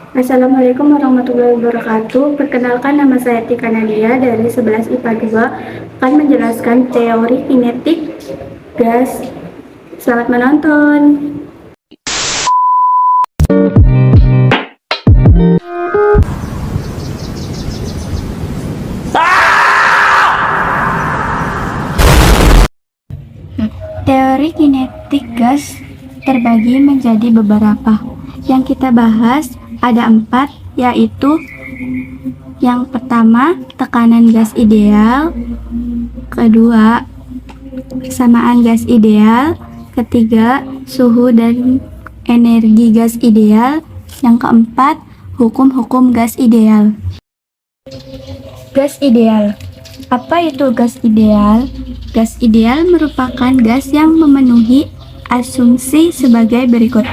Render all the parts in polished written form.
Assalamualaikum warahmatullahi wabarakatuh. Perkenalkan, nama saya Tika Nadia dari 11 IPA 2 akan menjelaskan teori kinetik gas. Selamat menonton. Teori kinetik gas terbagi menjadi beberapa. Yang kita bahas ada 4, yaitu yang pertama, tekanan gas ideal, kedua, kesamaan gas ideal, ketiga, suhu dan energi gas ideal, yang keempat, hukum-hukum gas ideal. Gas ideal. Apa itu gas ideal? Gas ideal merupakan gas yang memenuhi asumsi sebagai berikut.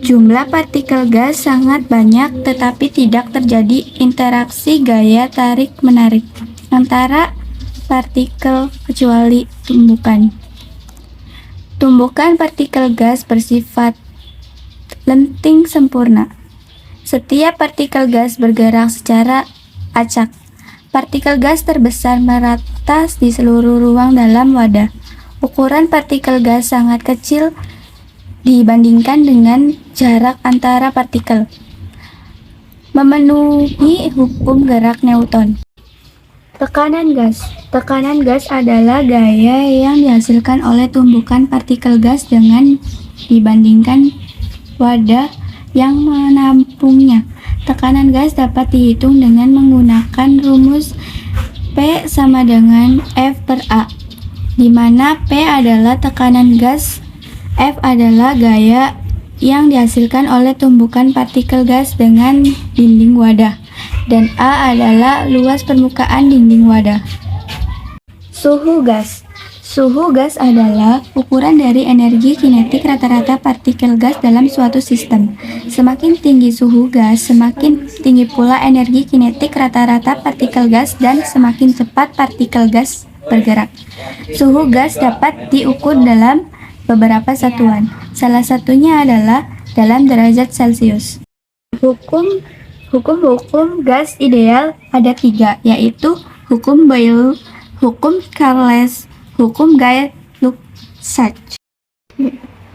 Jumlah partikel gas sangat banyak, tetapi tidak terjadi interaksi gaya tarik-menarik antara partikel kecuali tumbukan. Tumbukan partikel gas bersifat lenting sempurna. Setiap partikel gas bergerak secara acak. Partikel gas terbesar merata di seluruh ruang dalam wadah. Ukuran partikel gas sangat kecil dibandingkan dengan jarak antara partikel. Memenuhi hukum gerak Newton. Tekanan gas. Tekanan gas adalah gaya yang dihasilkan oleh tumbukan partikel gas dengan dibandingkan wadah yang menampungnya. Tekanan gas dapat dihitung dengan menggunakan rumus P sama dengan F per A, di mana P adalah tekanan gas, F adalah gaya yang dihasilkan oleh tumbukan partikel gas dengan dinding wadah, dan A adalah luas permukaan dinding wadah. Suhu gas. Suhu gas adalah ukuran dari energi kinetik rata-rata partikel gas dalam suatu sistem. Semakin tinggi suhu gas, semakin tinggi pula energi kinetik rata-rata partikel gas dan semakin cepat partikel gas bergerak. Suhu gas dapat diukur dalam beberapa satuan. Salah satunya adalah dalam derajat Celcius. Hukum gas ideal ada 3, yaitu hukum Boyle, hukum Charles, hukum Guy-Lussach.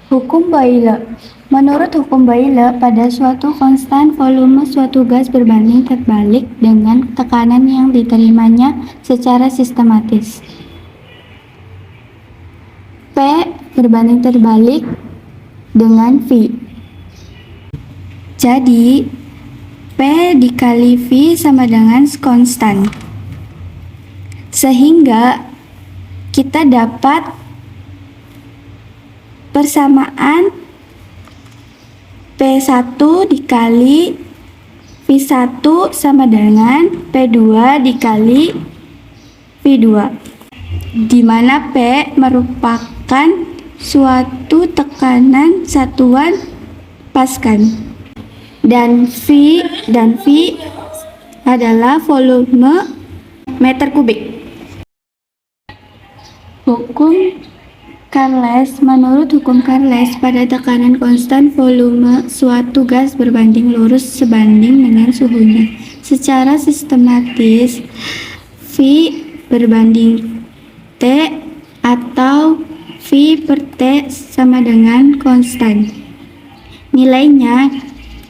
Hukum Boyle. Menurut hukum Boyle, pada suatu konstan volume suatu gas berbanding terbalik dengan tekanan yang diterimanya secara sistematis. P berbanding terbalik dengan V. Jadi, P dikali V sama dengan konstan. Sehingga kita dapat persamaan P1 dikali V1 sama dengan P2 dikali V2, di mana P merupakan suatu tekanan satuan Pascal dan V adalah volume meter kubik. Hukum Charles. Menurut hukum Charles, pada tekanan konstan volume suatu gas berbanding lurus sebanding dengan suhunya. Secara sistematis, V berbanding T atau V per T sama dengan konstan. Nilainya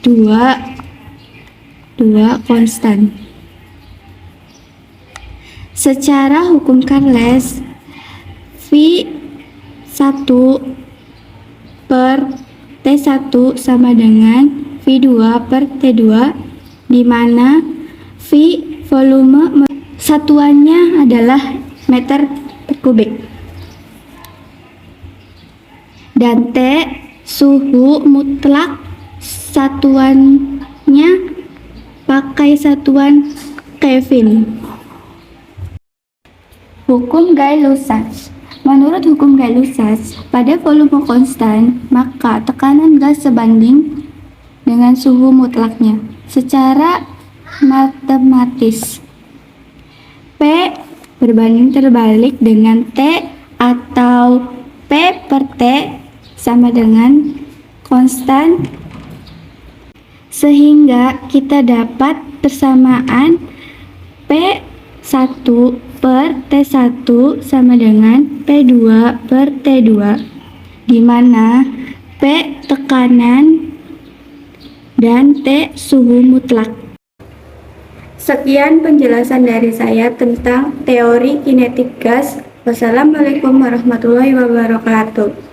2 konstan. Secara hukum Charles, V1 per T1 sama dengan V2 per T2, di mana V volume satuannya adalah meter kubik dan T suhu mutlak, satuannya pakai satuan Kelvin. Hukum Guy-Lussach. Menurut hukum Guy-Lussach, pada volume konstan, maka tekanan gas sebanding dengan suhu mutlaknya. Secara matematis, P berbanding terbalik dengan T atau P per T sama dengan konstan sehingga kita dapat persamaan P1 per T1 sama dengan P2 per T2, di mana P tekanan dan T suhu mutlak. Sekian penjelasan dari saya tentang teori kinetik gas. Wassalamualaikum warahmatullahi wabarakatuh.